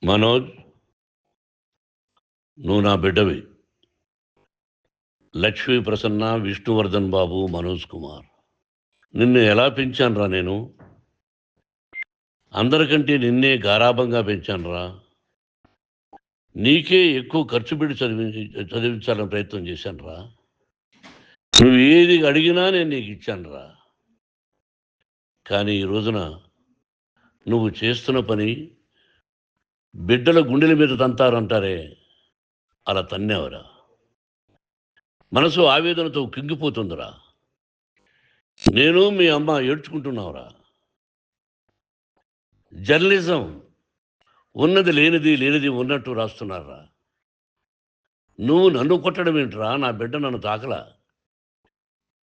మనోజ్, నువ్వు నా బిడ్డవి. లక్ష్మీ ప్రసన్న, విష్ణువర్ధన్ బాబు, మనోజ్ కుమార్. నిన్ను ఎలా పెంచానురా నేను? అందరికంటే నిన్నే గారాభంగా పెంచానురా. నీకే ఎక్కువ ఖర్చు పెట్టి చదివించాలని ప్రయత్నం చేశానురా. నువ్వు ఏది అడిగినా నేను నీకు ఇచ్చానురా. కానీ ఈ రోజున నువ్వు చేస్తున్న పని బిడ్డల గుండెల మీద తంతారంటారే, అలా తన్నావురా. మనసు ఆవేదనతో కింగిపోతుందిరా. నేను మీ అమ్మ ఏడ్చుకుంటున్నావురా. జర్నలిజం ఉన్నది లేనిది, లేనిది ఉన్నట్టు రాస్తున్నారా. నువ్వు నన్ను కొట్టడం ఏంట్రా? నా బిడ్డ నన్ను తాకలా.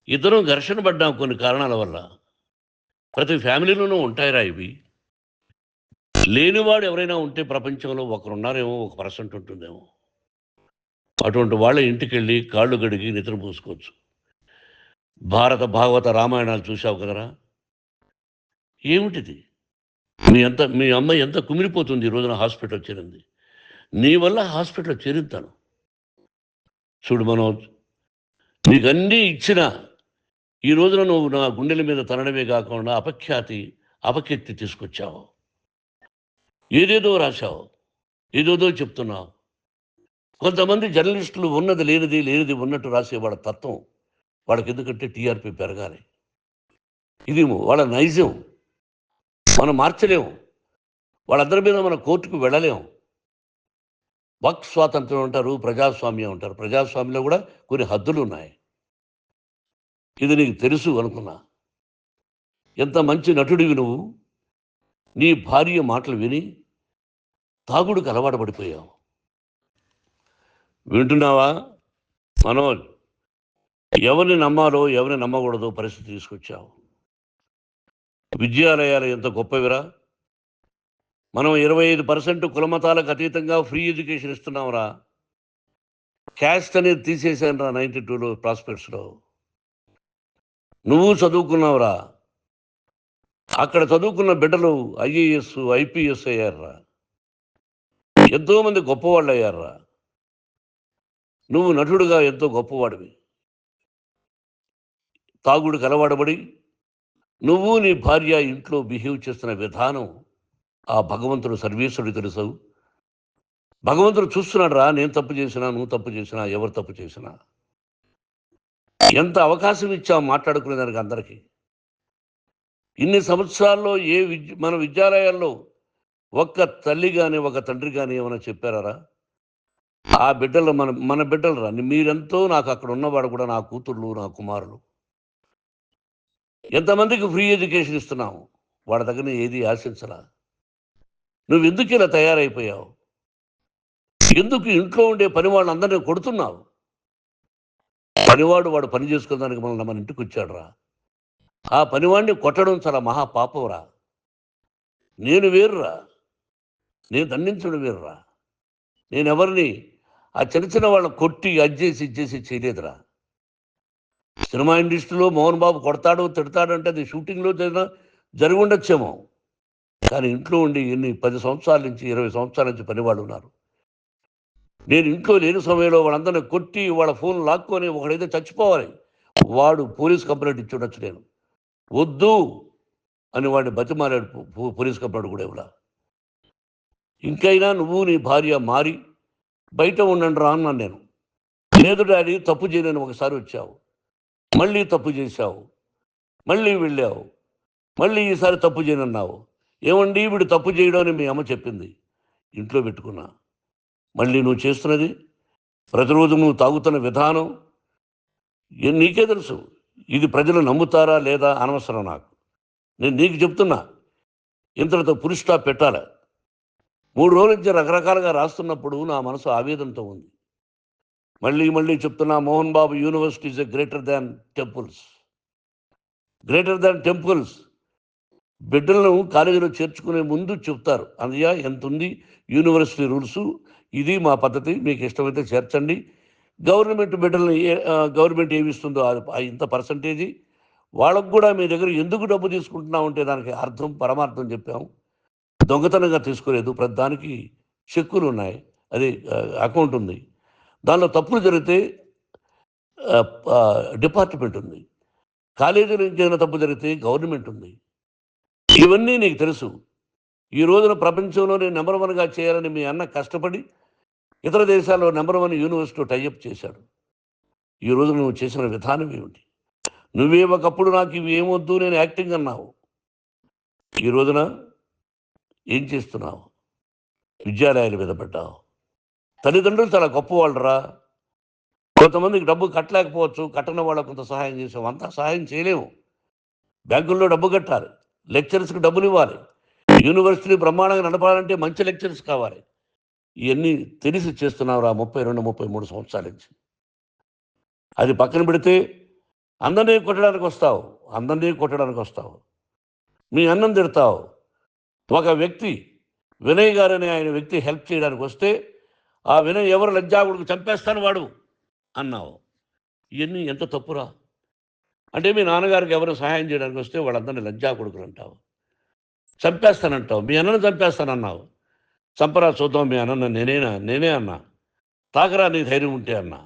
ఇద్దరం ఘర్షణ పడ్డాం కొన్ని కారణాల వల్ల. ప్రతి ఫ్యామిలీలోనూ ఉంటాయిరా ఇవి. లేనివాడు ఎవరైనా ఉంటే ప్రపంచంలో ఒకరున్నారేమో, 1% ఉంటుందేమో. అటువంటి వాళ్ళ ఇంటికి వెళ్ళి కాళ్ళు గడిగి నిద్ర పూసుకోవచ్చు. భారత భాగవత రామాయణాలు చూసావు కదరా. ఏమిటిది? మీ అమ్మ ఎంత కుమిలిపోతుంది ఈ రోజున హాస్పిటల్ చేరింది. నీ వల్ల హాస్పిటల్ చేరుతాను. చూడు మనోజ్, నీకన్నీ ఇచ్చిన ఈ రోజున నువ్వు నా గుండెల మీద తనడమే కాకుండా అపకీర్తి తీసుకొచ్చావు. ఏదేదో రాశావు, ఏదేదో చెప్తున్నావు. కొంతమంది జర్నలిస్టులు ఉన్నది లేనిది, లేనిది ఉన్నట్టు రాసే వాళ్ళ తత్వం వాళ్ళకి ఎందుకంటే టీఆర్పీ పెరగాలి. ఇది వాళ్ళ నైజం. మనం మార్చలేము. వాళ్ళందరి మీద మన కోర్టుకు వెళ్ళలేము. వాక్ స్వాతంత్రం అంటారు, ప్రజాస్వామ్యం అంటారు. ప్రజాస్వామ్యంలో కూడా కొన్ని హద్దులు ఉన్నాయి. ఇది నీకు తెలుసు అనుకున్నా. ఎంత మంచి నటుడివి నువ్వు. నీ భార్య మాటలు విని తాగుడుకు అలవాటు పడిపోయావు. వింటున్నావా మనోజ్? ఎవరిని నమ్మాలో ఎవరిని నమ్మకూడదో పరిస్థితి తీసుకొచ్చావు. విద్యాలయాలు ఎంత గొప్పవిరా. మనం 25% కులమతాలకు అతీతంగా ఫ్రీ ఎడ్యుకేషన్ ఇస్తున్నాంరా. క్యాస్ట్ అనేది తీసేసాను రా 92లో ప్రాస్పెక్ట్స్లో. నువ్వు చదువుకున్నావురా. అక్కడ చదువుకున్న బిడ్డలు ఐఏఎస్, ఐపీఎస్ అయ్యారురా. ఎంతోమంది గొప్పవాళ్ళు అయ్యారురా. నువ్వు నటుడుగా ఎంతో గొప్పవాడివి. తాగుడికి అలవాడబడి నువ్వు నీ భార్య ఇంట్లో బిహేవ్ చేస్తున్న విధానం ఆ భగవంతుడు సర్వేశ్వరుడు తెలుసు. భగవంతుడు చూస్తున్నాడు రా. నేను తప్పు చేసినా, నువ్వు తప్పు చేసినా, ఎవరు తప్పు చేసినా. ఎంత అవకాశం ఇచ్చావు మాట్లాడుకునేదానికి అందరికీ. ఇన్ని సంవత్సరాల్లో మన విద్యాలయాల్లో ఒక్క తల్లి కానీ ఒక తండ్రి కానీ ఏమైనా చెప్పారా? ఆ బిడ్డలు మన బిడ్డలు రా. మీరెంతో నాకు అక్కడ ఉన్నవాడు కూడా నా కూతుర్లు, నా కుమారులు. ఎంతమందికి ఫ్రీ ఎడ్యుకేషన్ ఇస్తున్నావు. వాడి దగ్గర ఏది ఆశించరా. నువ్వు ఎందుకు ఇలా తయారైపోయావు? ఎందుకు ఇంట్లో ఉండే పని వాళ్ళందరినీ కొడుతున్నావు? పనివాడు వాడు పని చేసుకోవడానికి మన ఇంటికి వచ్చాడు రా. ఆ పనివాడిని కొట్టడం చాలా మహాపాపంరా. నేను వేరురా. నేను దండించడం వేరురా. నేను ఎవరిని ఆ చిన్న వాళ్ళని కొట్టి ఇచ్చేసి చేయలేదురా. సినిమా ఇండస్ట్రీలో మోహన్ బాబు కొడతాడు, తిడతాడు అంటే అది షూటింగ్లో జరిగి ఉండొచ్చేమో. కానీ ఇంట్లో ఉండి 10 సంవత్సరాల నుంచి 20 సంవత్సరాల నుంచి పనివాళ్ళు ఉన్నారు. నేను ఇంట్లో లేని సమయంలో వాళ్ళందరినీ కొట్టి వాళ్ళ ఫోన్ లాక్కొని ఒకడైతే చచ్చిపోవాలి. వాడు పోలీస్ కంప్లైంట్ ఇచ్చి ఉండొచ్చు. నేను వద్దు అని వాడిని బతిమాలాడు. పోలీస్ కంప్లైంట్ కూడా ఇవ్వలా. ఇంకైనా నువ్వు నీ భార్య మారి బయట ఉండండి రా అన్నాను నేను. లేదు డాడీ, తప్పు చేయలేని ఒకసారి వచ్చావు, మళ్ళీ తప్పు చేశావు, మళ్ళీ వెళ్ళావు, మళ్ళీ ఈసారి తప్పు చేయనన్నావు. ఏమండి వీడు తప్పు చేయడం అని మీ అమ్మ చెప్పింది. ఇంట్లో పెట్టుకున్నా. మళ్ళీ నువ్వు చేస్తున్నది, ప్రతిరోజు నువ్వు తాగుతున్న విధానం నీకే తెలుసు. ఇది ప్రజలు నమ్ముతారా లేదా అనవసరం నాకు. నేను నీకు చెప్తున్నా, ఇంతటితో ఫుల్ స్టాప్ పెట్టాలి. 3 రోజుల నుంచి రకరకాలుగా రాస్తున్నప్పుడు నా మనసు ఆవేదనతో ఉంది. మళ్ళీ చెప్తున్నా, Mohan Babu university is greater than temples. Greater than temples. బిడ్డలను కాలేజీలో చేర్చుకునే ముందు చెప్తారు, అన్నయ్య ఎంత ఉంది యూనివర్సిటీ రూల్స్, ఇది మా పద్ధతి, మీకు ఇష్టమైతే చేర్చండి. గవర్నమెంట్ బిడ్డలను గవర్నమెంట్ ఏమిస్తుందో ఇంత పర్సంటేజీ వాళ్ళకు కూడా మీ దగ్గర ఎందుకు డబ్బు తీసుకుంటున్నావు అంటే దానికి అర్థం పరమార్థం చెప్పాము. దొంగతనంగా తీసుకోలేదు. ప్రతిదానికి చెక్కులు ఉన్నాయి, అది అకౌంట్ ఉంది. దానిలో తప్పులు జరిగితే డిపార్ట్మెంట్ ఉంది. కాలేజీలో ఏదైనా తప్పు జరిగితే గవర్నమెంట్ ఉంది. ఇవన్నీ నీకు తెలుసు. ఈ రోజున ప్రపంచంలోనే నెంబర్ 1గా చేయాలని మీ అన్న కష్టపడి ఇతర దేశాల్లో నెంబర్ 1 యూనివర్సిటీ టైఅప్ చేశాడు. ఈ రోజు నువ్వు చేసిన విధానం ఏమిటి? నువ్వే ఒకప్పుడు నాకు ఇవి ఏమొద్దు, నేను యాక్టింగ్ అన్నావు. ఈ రోజున ఏం చేస్తున్నావు? విద్యాలయాల మీద పడ్డావు. తల్లిదండ్రులు చాలా గొప్పవాళ్ళరా. కొంతమందికి డబ్బు కట్టలేకపోవచ్చు, కట్టని వాళ్ళకు కొంత సహాయం చేసాం. అంతా సహాయం చేయలేము. బ్యాంకుల్లో డబ్బు కట్టాలి, లెక్చరర్స్కి డబ్బులు ఇవ్వాలి, యూనివర్సిటీ బ్రహ్మాండంగా నడపాలంటే మంచి లెక్చరర్స్ కావాలి. ఇవన్నీ తెలిసి చేస్తున్నావురా 32, 33 సంవత్సరాల నుంచి. అది పక్కన పెడితే అందరినీ కొట్టడానికి వస్తావు. మీ అన్నం తిడతావు. ఒక వ్యక్తి వినయ్ గారనే ఆయన వ్యక్తి హెల్ప్ చేయడానికి వస్తే ఆ వినయ్ ఎవరు లజ్జాగుడికి చంపేస్తాను వాడు అన్నావు. ఇవన్నీ ఎంత తప్పురా? అంటే మీ నాన్నగారికి ఎవరు సహాయం చేయడానికి వస్తే వాళ్ళందరినీ లజ్జాగుడుకులు అంటావు, చంపేస్తానంటావు. మీ అన్నను చంపేస్తానన్నావు. చంపరా చూద్దాం మీ అన్న. నేనే అన్నా. తాకరా నీ ధైర్యం ఉంటే అన్నా.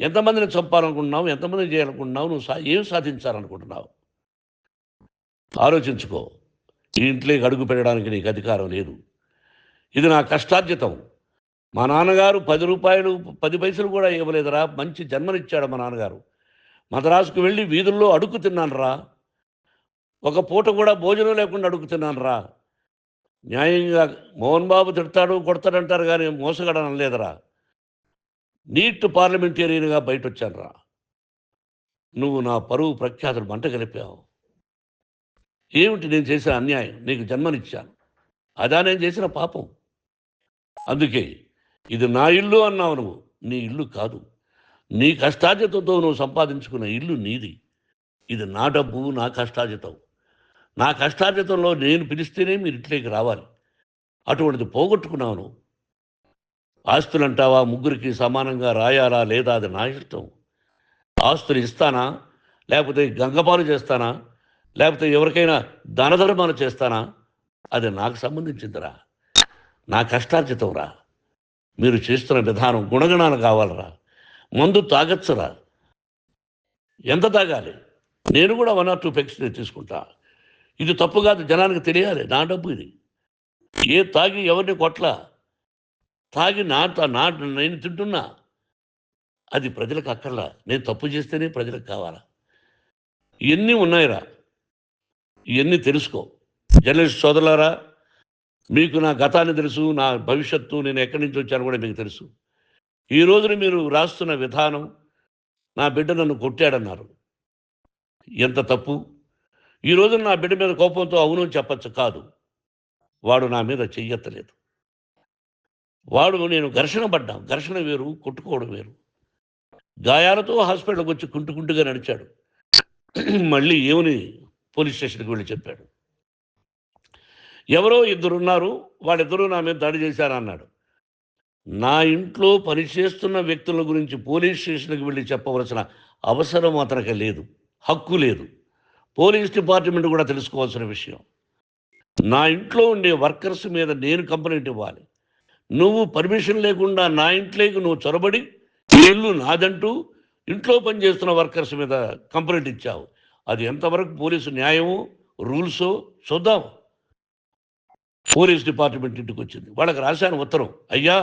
ఎంతమందిని చంపాలనుకుంటున్నావు? ఎంతమందిని చేయాలనుకుంటున్నావు? నువ్వు ఏం సాధించాలనుకుంటున్నావు? ఆలోచించుకో. ఈ ఇంట్లోకి అడుగు పెట్టడానికి నీకు అధికారం లేదు. ఇది నా కష్టార్జితం. మా నాన్నగారు 10 రూపాయలు 10 పైసలు కూడా ఇవ్వలేదురా. మంచి జన్మనిచ్చాడు మా నాన్నగారు. మద్రాసుకు వెళ్ళి వీధుల్లో అడుగు తిన్నాను రా. ఒక పూట కూడా భోజనం లేకుండా అడుగు తిన్నాను రా. న్యాయంగా మోహన్ బాబు తిడతాడు, కొడతాడంటారు కానీ మోసగడం అనలేదురా. నీట్ పార్లమెంటేరియన్గా బయట వచ్చాను రా. నువ్వు నా పరువు ప్రఖ్యాతులు మంట కలిపావు. ఏమిటి నేను చేసిన అన్యాయం? నీకు జన్మనిచ్చాను, అదా నేను చేసిన పాపం. అందుకే ఇది నా ఇల్లు అన్నావు. నువ్వు నీ ఇల్లు కాదు. నీ కష్టార్జితంతో నువ్వు సంపాదించుకున్న ఇల్లు నీది. ఇది నా డబ్బు, నా కష్టార్జితం. నా కష్టార్జితంలో నేను పిలిస్తేనే మీరు ఇంట్లోకి రావాలి. అటువంటిది పోగొట్టుకున్నావు నువ్వు. ఆస్తులు అంటావా? ముగ్గురికి సమానంగా రాయాలా లేదా అది నా ఇష్టం. ఆస్తులు ఇస్తానా, లేకపోతే గంగపాలు చేస్తానా, లేకపోతే ఎవరికైనా దానధర్మాలు చేస్తానా, అది నాకు సంబంధించిందిరా. నా కష్టార్జితం రా. మీరు చేస్తున్న విధానం గుణగణాలు కావాలరా. మందు తాగచ్చురా. ఎంత తాగాలి? నేను కూడా 1 or 2 పెగ్స్ తీసుకుంటా. ఇది తప్పు కాదు, జనానికి తెలియాలి. నా డబ్బు ఇది. తాగి ఎవరిని కొట్లా, తాగి నేను తింటున్నా. అది ప్రజలకు అక్కర్లా. నేను తప్పు చేస్తేనే ప్రజలకు కావాలా. ఇవన్నీ ఉన్నాయిరా. ఇవన్నీ తెలుసుకో. జర్నలిస్ట్ సోదరులారా, మీకు నా గతాన్ని తెలుసు, నా భవిష్యత్తు, నేను ఎక్కడి నుంచి వచ్చాను కూడా మీకు తెలుసు. ఈ రోజున మీరు రాస్తున్న విధానం, నా బిడ్డ నన్ను కొట్టాడన్నారు. ఎంత తప్పు! ఈ రోజున నా బిడ్డ మీద కోపంతో అవును చెప్పచ్చు. కాదు, వాడు నా మీద చెయ్యెత్తలేదు. నేను ఘర్షణ పడ్డాం. ఘర్షణ వేరు, కొట్టుకోవడం వేరు. గాయాలతో హాస్పిటల్కి వచ్చి కుంటుకుంటుగా నడిచాడు. మళ్ళీ ఏమని పోలీస్ స్టేషన్కి వెళ్ళి చెప్పాడు. ఎవరో 2 ఉన్నారు, వాళ్ళిద్దరూ నా మీద దాడి చేశారన్నాడు. నా ఇంట్లో పనిచేస్తున్న వ్యక్తుల గురించి పోలీస్ స్టేషన్కి వెళ్ళి చెప్పవలసిన అవసరం అతనికి లేదు, హక్కు లేదు. పోలీస్ డిపార్ట్మెంట్ కూడా తెలుసుకోవాల్సిన విషయం. నా ఇంట్లో ఉండే వర్కర్స్ మీద నేను కంప్లైంట్ ఇవ్వాలి. నువ్వు పర్మిషన్ లేకుండా నా ఇంట్లోకి నువ్వు చొరబడి ఇల్లు నాదంటూ ఇంట్లో పనిచేస్తున్న వర్కర్స్ మీద కంప్లైంట్ ఇచ్చావు. అది ఎంతవరకు పోలీసు న్యాయమో రూల్సో చూద్దాం. పోలీస్ డిపార్ట్మెంట్ ఇంటికి వచ్చింది. వాళ్ళకి రాశాను ఉత్తరం. అయ్యా,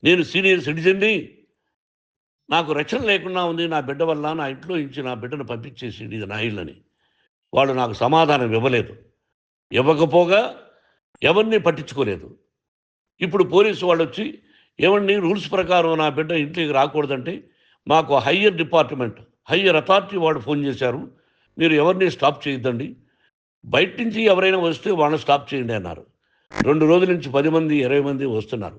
నేను సీనియర్ సిటిజన్ని, నాకు రక్షణ లేకుండా ఉంది. నా బిడ్డ వల్ల నా ఇంట్లో నుంచి నా బిడ్డను పంపించేసి ఇది నా ఇల్లని. వాళ్ళు నాకు సమాధానం ఇవ్వలేదు. ఇవ్వకపోగా ఎవరిని పట్టించుకోలేదు. ఇప్పుడు పోలీసు వాళ్ళు వచ్చి ఏమండి, రూల్స్ ప్రకారం నా బిడ్డ ఇంటికి రాకూడదంటే మాకు హయ్యర్ అథారిటీ వాడు ఫోన్ చేశారు. మీరు ఎవరిని స్టాప్ చేయొద్దండి, బయట నుంచి ఎవరైనా వస్తే వాళ్ళని స్టాప్ చేయండి అన్నారు. 2 రోజుల నుంచి 10 మంది 20 మంది వస్తున్నారు.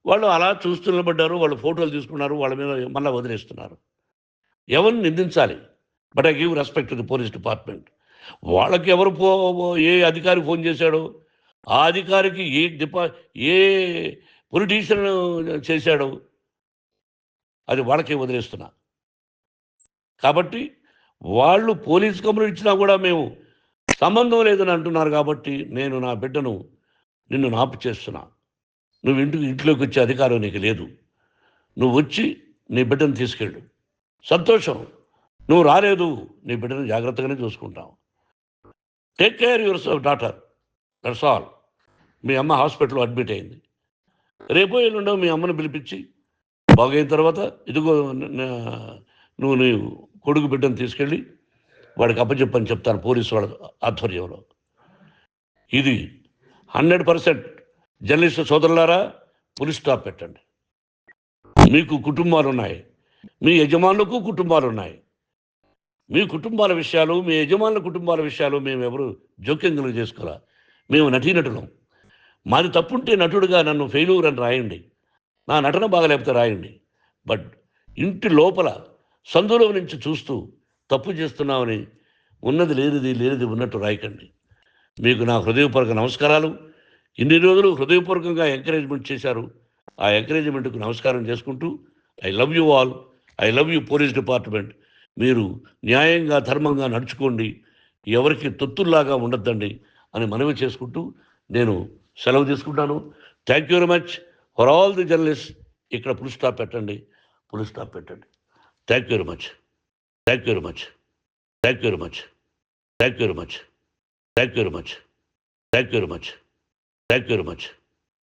వాళ్ళు అలా చూస్తూ నిలబడ్డారు. వాళ్ళు ఫోటోలు తీసుకున్నారు. వాళ్ళ మీద మళ్ళీ వదిలేస్తున్నారు. ఎవరిని నిందించాలి? But I give respect to the police department. వాళ్ళకి ఎవరు ఏ అధికారి ఫోన్ చేశాడో, ఆ అధికారికి ఏ పొలిటీషియన్ చేశాడో అది వాళ్ళకే వదిలేస్తున్నా. కాబట్టి వాళ్ళు పోలీస్ కంప్లైంట్ ఇచ్చినా కూడా మేము సంబంధం లేదని అంటున్నారు. కాబట్టి నేను నా బిడ్డను నిన్ను నాపు చేస్తున్నా. నువ్వు ఇంట్లోకి వచ్చే అధికారం నీకు లేదు. నువ్వు వచ్చి నీ బిడ్డను తీసుకెళ్ళు. సంతోషం. నువ్వు రాలేదు, నీ బిడ్డను జాగ్రత్తగానే చూసుకుంటావు. Take care your daughter, that's all. మీ అమ్మ హాస్పిటల్లో అడ్మిట్ అయింది. రేపో ఎల్లుండో మీ అమ్మను పిలిపించి బాగైన తర్వాత ఇదిగో నువ్వు నీ కొడుకు బిడ్డను తీసుకెళ్ళి వాడికి అప్పచెప్పని చెప్తాను పోలీసు వాళ్ళ ఆధ్వర్యంలో. ఇది 100% జర్నలిస్టు సోదరులారా, పులి స్టాప్ పెట్టండి. మీకు కుటుంబాలు ఉన్నాయి, మీ యజమానులకు కుటుంబాలు ఉన్నాయి. మీ కుటుంబాల విషయాలు, మీ యజమానుల కుటుంబాల విషయాలు మేము ఎవరు జోక్యం కలుగు చేసుకోరా. మేము నటీనటులం. మాది తప్పుంటే నటుడుగా నన్ను ఫెయిల్యూర్ అని రాయండి, నా నటన బాగలేకపోతే రాయండి. బట్ ఇంటి లోపల సందులో నుంచి చూస్తూ తప్పు చేస్తున్నామని ఉన్నది లేనిది, లేనిది ఉన్నట్టు రాయకండి. మీకు నా హృదయపూర్వక నమస్కారాలు. ఇన్ని రోజులు హృదయపూర్వకంగా ఎంకరేజ్మెంట్ చేశారు. ఆ ఎంకరేజ్మెంట్కు నమస్కారం చేసుకుంటూ I love you all. I love you police department. మీరు న్యాయంగా ధర్మంగా నడుచుకోండి, ఎవరికి తొత్తుల్లాగా ఉండొద్దండి అని మనవి చేసుకుంటూ నేను సెలవు తీసుకుంటాను. Thank you very much for all the journalist. ఇక్కడ పులి స్టాప్ పెట్టండి, పులి స్టాప్ పెట్టండి. Thank you very much, thank you very much, thank you very much, thank you very much, thank you very much, thank you very much, thank you very much.